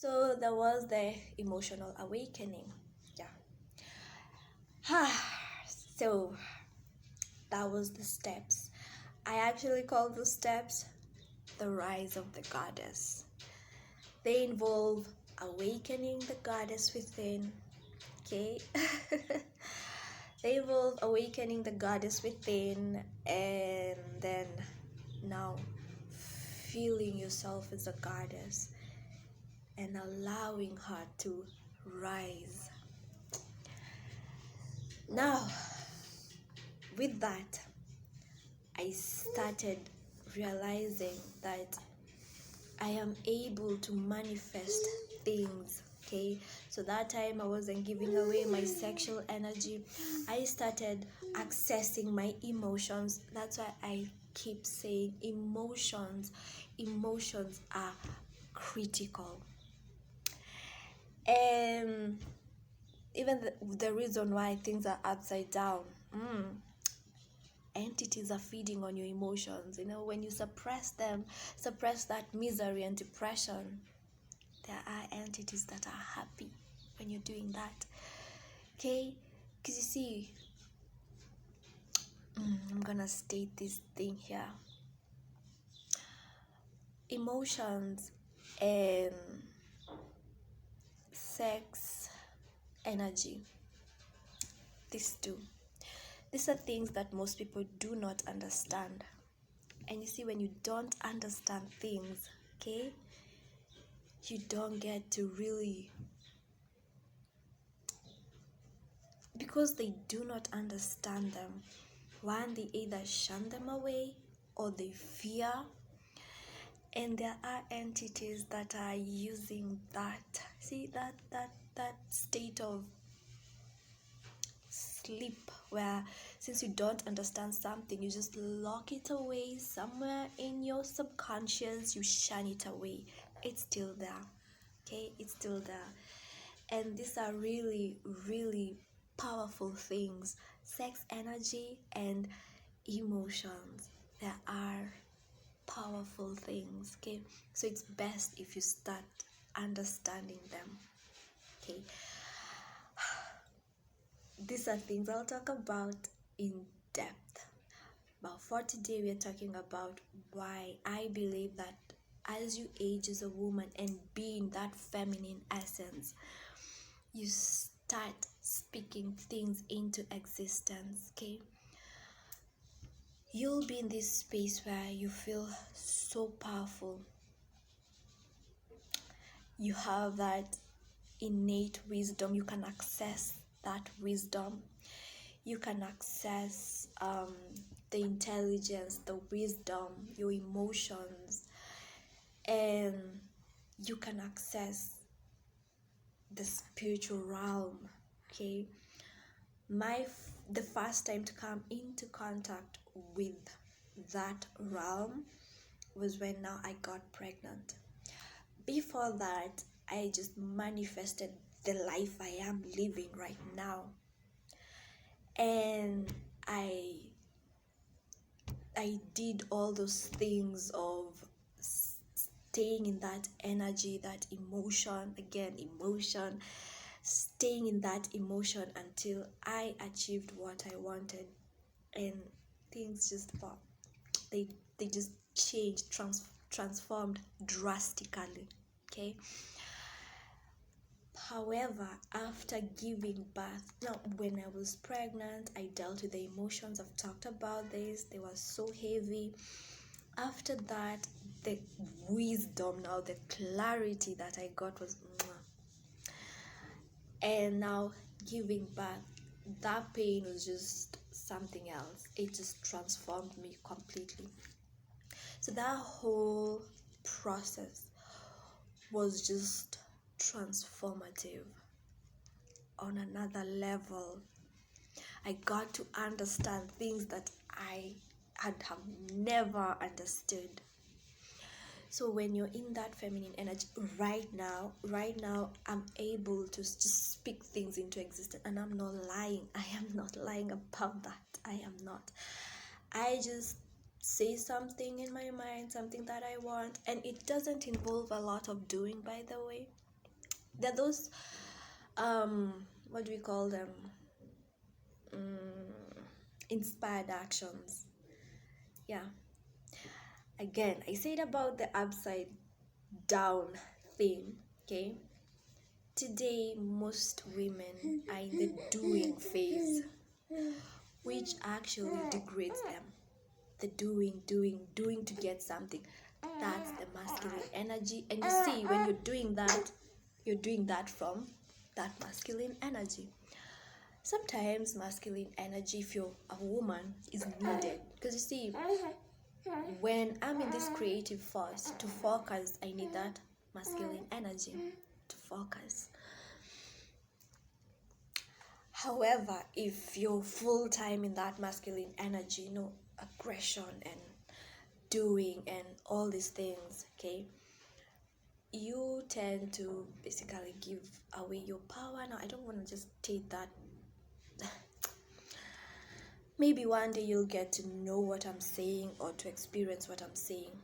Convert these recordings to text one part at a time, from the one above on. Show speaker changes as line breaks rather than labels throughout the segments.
So there was the emotional awakening. Yeah. So that was the steps. I actually call those steps the rise of the goddess. They involve awakening the goddess within. Okay. They involve awakening the goddess within, and then now feeling yourself as a goddess and allowing her to rise. Now, with that, I started realizing that I am able to manifest things. Okay, so that time I wasn't giving away my sexual energy. I started accessing my emotions. That's why I keep saying emotions are critical. And even the reason why things are upside down, entities are feeding on your emotions. When you suppress them, suppress that misery and depression, there are entities that are happy when you're doing that. Okay, because you see, I'm gonna state this thing here. Emotions and sex energy, these are things that most people do not understand. And you see, when you don't understand things, okay, you don't get to really, because they do not understand them. One, they either shun them away or they fear. And there are entities that are using that. See, that state of sleep where, since you don't understand something, you just lock it away somewhere in your subconscious, you shun it away. It's still there. Okay, it's still there. And these are really, really powerful things. Sex energy and emotions, there are powerful things. Okay, so it's best if you start understanding them. Okay, these are things I'll talk about in depth, but for today we are talking about why I believe that as you age as a woman and be in that feminine essence, you start speaking things into existence. Okay, you'll be in this space where you feel so powerful. You have that innate wisdom. You can access that wisdom. You can access the intelligence, the wisdom, your emotions, and you can access the spiritual realm. Okay, the first time to come into contact with that realm was when now I got pregnant. Before that, I just manifested the life I am living right now, and I did all those things of staying in that energy, that emotion, staying in that emotion until I achieved what I wanted. And things just they just changed, transformed drastically. Okay, however, after giving birth, now when I was pregnant, I dealt with the emotions. I've talked about this, they were so heavy. After that, the wisdom, now the clarity that I got was and now giving birth, that pain was just something else. It just transformed me completely. So that whole process was just transformative on another level. I got to understand things that I had have never understood. So when you're in that feminine energy right now, I'm able to just speak things into existence, and I'm not lying. I am not lying about that. I am not. I just say something in my mind, something that I want, and it doesn't involve a lot of doing, by the way. There are those what do we call them, inspired actions. Yeah, again I said about the upside down thing. Okay, today most women are in the doing phase, which actually degrades them. The doing to get something, that's the masculine energy. And you see, when you're doing that from that masculine energy. Sometimes masculine energy, if you're a woman, is needed, because you see, when I'm in this creative force to focus, I need that masculine energy to focus. However, if you're full time in that masculine energy, aggression and doing and all these things, okay, you tend to basically give away your power. Now I don't want to just state that. Maybe one day you'll get to know what I'm saying or to experience what I'm saying.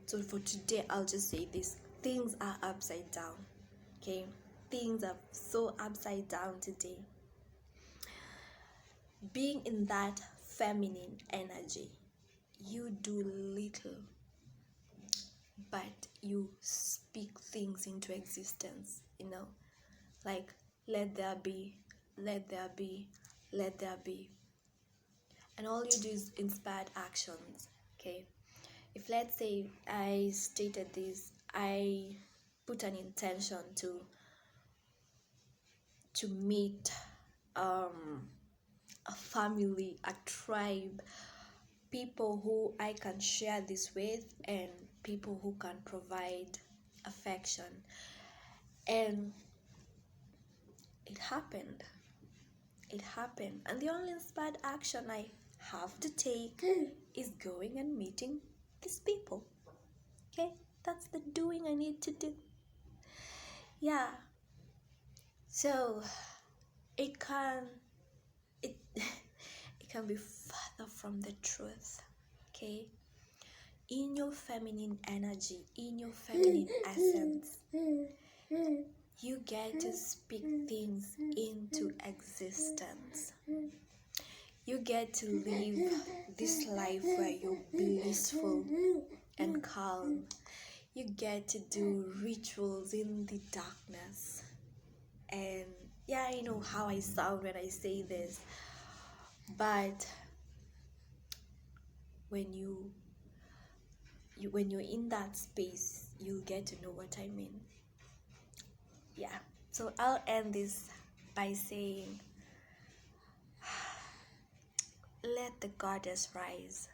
So for today, I'll just say this: things are upside down. Okay, things are so upside down today. Being in that feminine energy, you do little, but you speak things into existence, like let there be, let there be, let there be. And all you do is inspired actions. Okay, if let's say I stated this, I put an intention to meet a family, a tribe, people who I can share this with, and people who can provide affection. And it happened. And the only inspired action I have to take is going and meeting these people. Okay, that's the doing I need to do. Yeah, so it can be further from the truth. Okay, in your feminine energy, in your feminine essence, you get to speak things into existence. You get to live this life where you're blissful and calm. You get to do rituals in the darkness. And yeah, I know how I sound when I say this, but when you're in that space, you'll get to know what I mean. Yeah, so I'll end this by saying, let the goddess rise.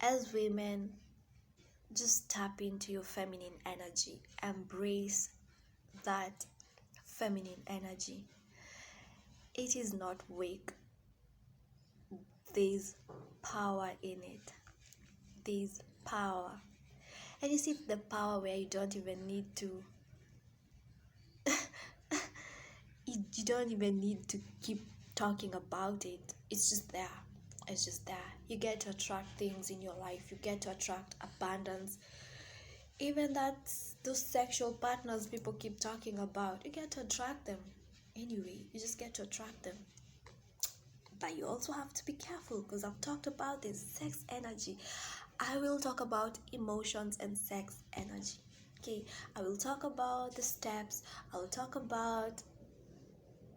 As women, just tap into your feminine energy, embrace that feminine energy. It is not weak. There's power in it. There's power. And you see the power where you don't even need to you don't even need to keep talking about it. It's just there. You get to attract things in your life. You get to attract abundance. Even those sexual partners people keep talking about, you get to attract them anyway. You just get to attract them. But you also have to be careful, because I've talked about this sex energy. I will talk about emotions and sex energy. Okay, I will talk about the steps. I will talk about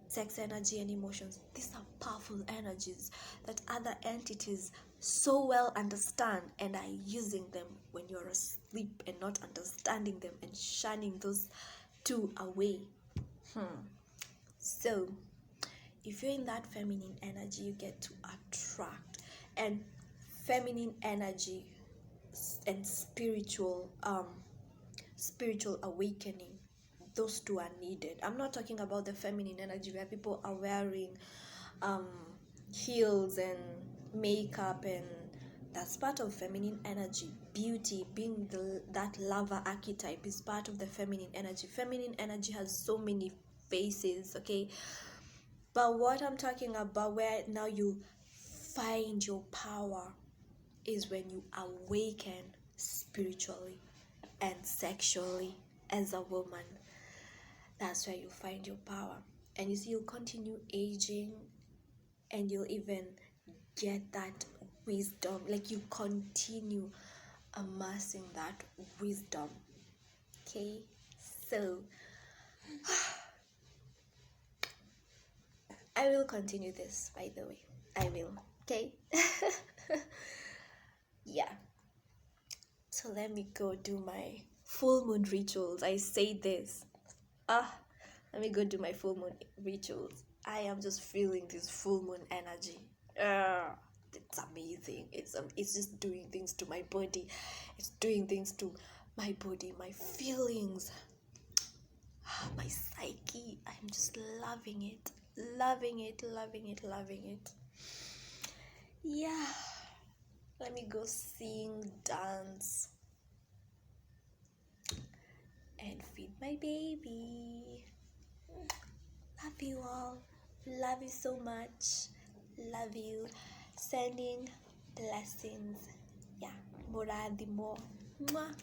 sex energy and emotions. These are powerful energies that other entities so well understand and are using them when you're asleep and not understanding them and shunning those two away. So if you're in that feminine energy, you get to attract. And feminine energy and spiritual awakening, those two are needed. I'm not talking about the feminine energy where people are wearing heels and makeup, and that's part of feminine energy. Beauty, being that lover archetype, is part of the feminine energy. Feminine energy has so many faces, okay? But what I'm talking about, where now you find your power, is when you awaken spiritually and sexually as a woman. That's where you find your power. And you see, you'll continue aging, and you'll even get that wisdom. Like, you continue amassing that wisdom. Okay, so I will continue this, by the way. I will. Okay. Yeah. So let me go do my full moon rituals. I say this. Let me go do my full moon rituals. I am just feeling this full moon energy. It's amazing. It's just doing things to my body. It's doing things to my body, my feelings, my psyche. I'm just loving it. Loving it, loving it, loving it. Yeah. Let me go sing, dance, and feed my baby. Love you all. Love you so much. Love you. Sending blessings. Yeah. Moradi mo. Mwah.